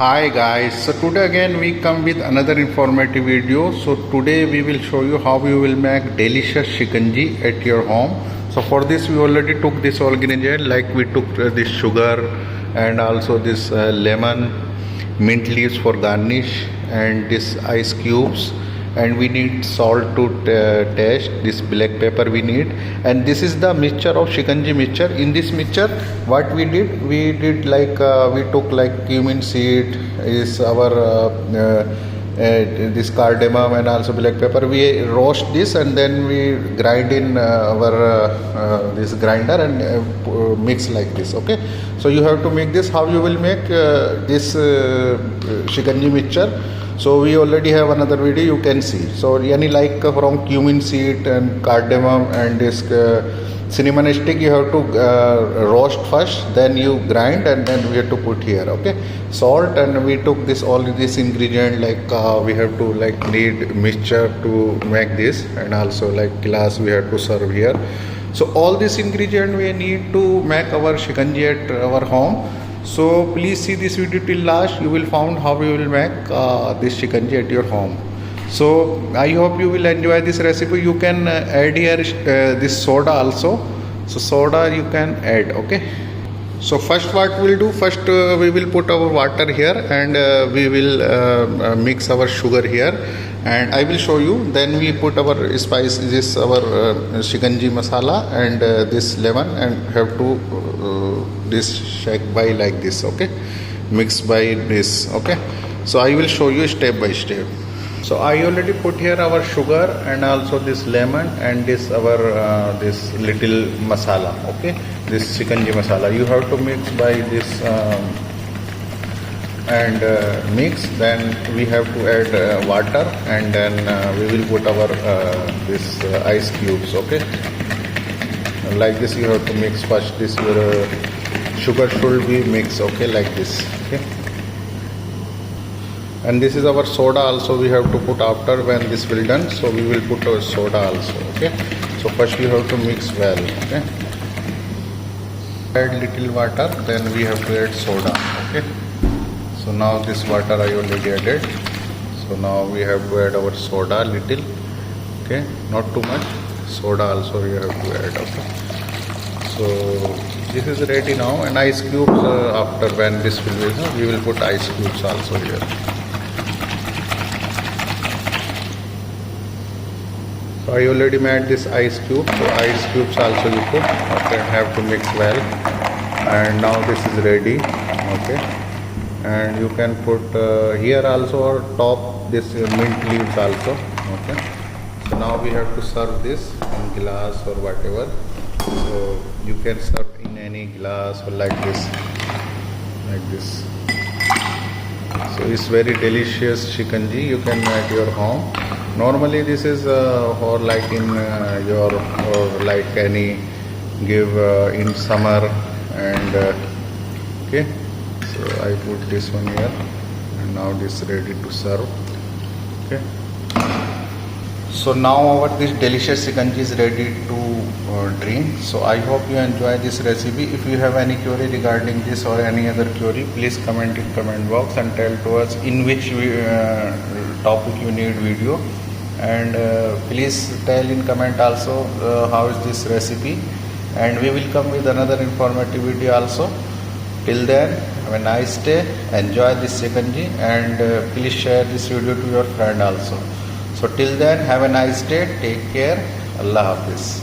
Hi guys, so today again we come with another informative video. So today we will show you how you will make delicious shikanji at your home. So for this we already took this all ingredient, like we took this sugar and also this lemon, mint leaves for garnish, and this ice cubes, and we need salt to taste, this black pepper we need, and this is the mixture of shikanji mixture. In this mixture what we did like we took like cumin seed, is our this cardamom and also black pepper. We roast this and then we grind in our this grinder and mix like this. Okay, so you have to make this. How you will make this shikanji mixture? So we already have another video, you can see. So yani like from cumin seed and cardamom and this cinnamon stick, you have to roast first, then you grind, and then we have to put here. Okay, salt, and we took this all this ingredient, like we have to like need mixture to make this, and also like glass we have to serve here. So all this ingredient we need to make our shikanji at our home. So please see this video till last. You will find how you will make this shikanji at your home. So I hope you will enjoy this recipe. You can add here this soda also. So soda you can add. Okay, so first what we'll do, first we will put our water here, and we will mix our sugar here, and I will show you. Then we put our spice, this our shikanji masala, and this lemon, and have to this shake by like this. Okay, mix by this. Okay, so I will show you step by step. So I already put here our sugar and also this lemon and this our this little masala. Okay, this shikanji masala you have to mix by this and mix. Then we have to add water, and then we will put our this ice cubes. Okay, like this you have to mix first. This your sugar should be mixed. Okay, like this. Okay, and this is our soda also, we have to put after when this will done. So we will put our soda also. Okay, so first we have to mix well. Okay, add little water, then we have to add soda. Okay, so now this water I already added. So now we have to add our soda little. Okay, not too much. Soda also we have to add. Okay, so this is ready now, and ice cubes after when this will be, we will put ice cubes also here. So I already made this ice cube, so ice cubes also you put. Okay, have to mix well, and now this is ready. Okay, and you can put here also or top this mint leaves also. Okay, so now we have to serve this in glass or whatever. So you can serve in any glass or like this, like this. So it's very delicious shikanji you can make your home. Normally this is or like in your, or like any give in summer, and okay, so I put this one here, and now this ready to serve. Okay, so now our this delicious shikanji is ready to drink. So I hope you enjoy this recipe. If you have any query regarding this or any other query, please comment in comment box and tell to us in which topic you need video, and please tell in comment also how is this recipe, and we will come with another informative video also. Till then, have a nice day, enjoy this shikanji, and please share this video to your friend also. So till then, have a nice day, take care, Allah Hafiz.